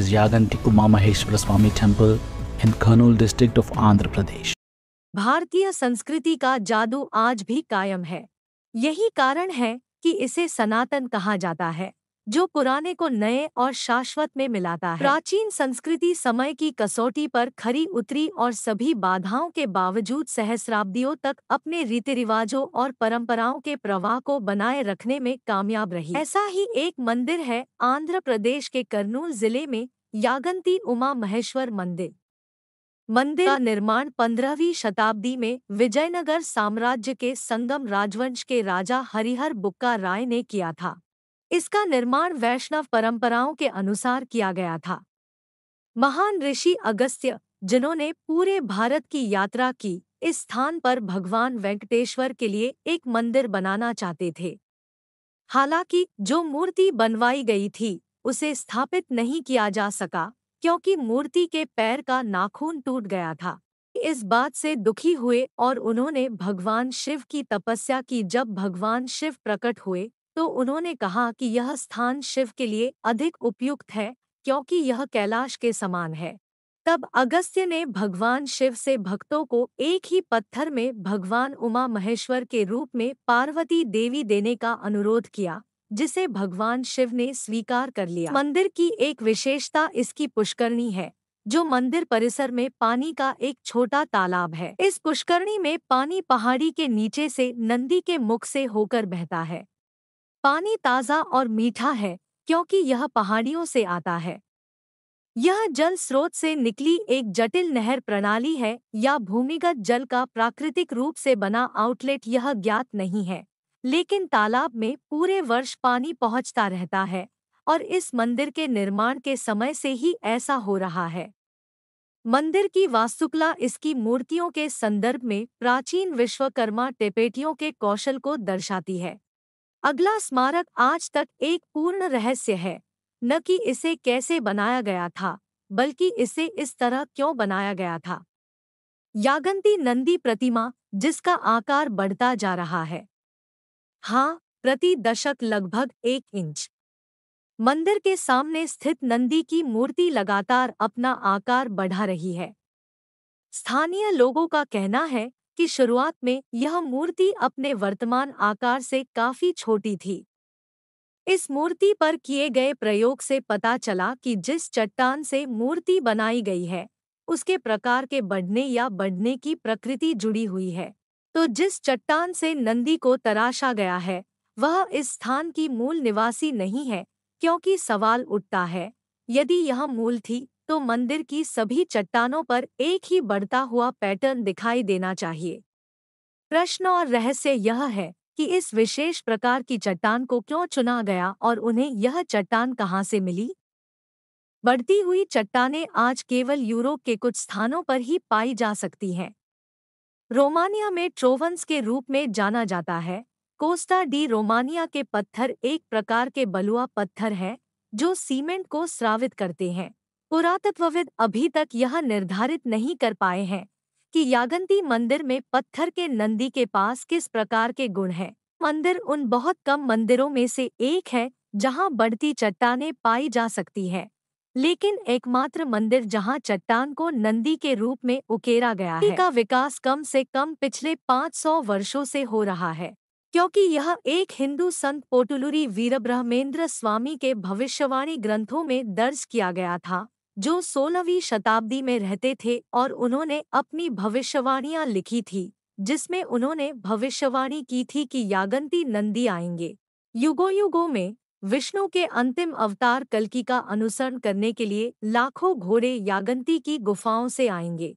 is Yaganti Uma Maheshwara Swami Temple in Kurnool district of Andhra Pradesh. भारतीय संस्कृति का जादू आज भी कायम है। यही कारण है कि इसे सनातन कहा जाता है, जो पुराने को नए और शाश्वत में मिलाता है। प्राचीन संस्कृति समय की कसौटी पर खरी उतरी और सभी बाधाओं के बावजूद सहस्राब्दियों तक अपने रीति रिवाजों और परंपराओं के प्रवाह को बनाए रखने में कामयाब रही। ऐसा ही एक मंदिर है आंध्र प्रदेश के कर्नूल जिले में यागंती उमा महेश्वर मंदिर। मंदिर का निर्माण 15वीं शताब्दी में विजयनगर साम्राज्य के संगम राजवंश के राजा हरिहर बुक्का राय ने किया था। इसका निर्माण वैष्णव परंपराओं के अनुसार किया गया था। महान ऋषि अगस्त्य, जिन्होंने पूरे भारत की यात्रा की, इस स्थान पर भगवान वेंकटेश्वर के लिए एक मंदिर बनाना चाहते थे। हालांकि जो मूर्ति बनवाई गई थी उसे स्थापित नहीं किया जा सका, क्योंकि मूर्ति के पैर का नाखून टूट गया था। इस बात से दुखी हुए और उन्होंने भगवान शिव की तपस्या की। जब भगवान शिव प्रकट हुए तो उन्होंने कहा कि यह स्थान शिव के लिए अधिक उपयुक्त है, क्योंकि यह कैलाश के समान है। तब अगस्त्य ने भगवान शिव से भक्तों को एक ही पत्थर में भगवान उमा महेश्वर के रूप में पार्वती देवी देने का अनुरोध किया, जिसे भगवान शिव ने स्वीकार कर लिया। मंदिर की एक विशेषता इसकी पुष्करणी है, जो मंदिर परिसर में पानी का एक छोटा तालाब है। इस पुष्करणी में पानी पहाड़ी के नीचे से नंदी के मुख से होकर बहता है। पानी ताज़ा और मीठा है, क्योंकि यह पहाड़ियों से आता है। यह जल स्रोत से निकली एक जटिल नहर प्रणाली है या भूमिगत जल का प्राकृतिक रूप से बना आउटलेट, यह ज्ञात नहीं है। लेकिन तालाब में पूरे वर्ष पानी पहुंचता रहता है और इस मंदिर के निर्माण के समय से ही ऐसा हो रहा है। मंदिर की वास्तुकला इसकी मूर्तियों के संदर्भ में प्राचीन विश्वकर्मा टेपेटियों के कौशल को दर्शाती है। अगला स्मारक आज तक एक पूर्ण रहस्य है, न कि इसे कैसे बनाया गया था, बल्कि इसे इस तरह क्यों बनाया गया था। यागंती नंदी प्रतिमा, जिसका आकार बढ़ता जा रहा है, हाँ, प्रति दशक लगभग 1 इंच। मंदिर के सामने स्थित नंदी की मूर्ति लगातार अपना आकार बढ़ा रही है। स्थानीय लोगों का कहना है कि शुरुआत में यह मूर्ति अपने वर्तमान आकार से काफी छोटी थी। इस मूर्ति पर किए गए प्रयोग से पता चला कि जिस चट्टान से मूर्ति बनाई गई है, उसके प्रकार के बढ़ने या बढ़ने की प्रकृति जुड़ी हुई है। तो जिस चट्टान से नंदी को तराशा गया है, वह इस स्थान की मूल निवासी नहीं है, क्योंकि सवाल उठता है, यदि यह मूल थी तो मंदिर की सभी चट्टानों पर एक ही बढ़ता हुआ पैटर्न दिखाई देना चाहिए। प्रश्न और रहस्य यह है कि इस विशेष प्रकार की चट्टान को क्यों चुना गया और उन्हें यह चट्टान कहाँ से मिली। बढ़ती हुई चट्टानें आज केवल यूरोप के कुछ स्थानों पर ही पाई जा सकती हैं। रोमानिया में ट्रोवंस के रूप में जाना जाता है। कोस्टा डी रोमानिया के पत्थर एक प्रकार के बलुआ पत्थर हैं, जो सीमेंट को स्रावित करते हैं। पुरातत्वविद अभी तक यह निर्धारित नहीं कर पाए हैं कि यागंती मंदिर में पत्थर के नंदी के पास किस प्रकार के गुण हैं। मंदिर उन बहुत कम मंदिरों में से एक है जहां बढ़ती चट्टानें पाई जा सकती हैं, लेकिन एकमात्र मंदिर जहां चट्टान को नंदी के रूप में उकेरा गया है। का विकास कम से कम पिछले 500 वर्षों से हो रहा है, क्योंकि यह एक हिंदू संत पोटुलुरी वीरब्रह्मेंद्र स्वामी के भविष्यवाणी ग्रंथों में दर्ज किया गया था, जो 16वीं शताब्दी में रहते थे और उन्होंने अपनी भविष्यवाणियां लिखी थी, जिसमें उन्होंने भविष्यवाणी की थी कि यागंती नंदी आएंगे। युगों युगों में विष्णु के अंतिम अवतार कल्की का अनुसरण करने के लिए लाखों घोड़े यागंती की गुफाओं से आएंगे।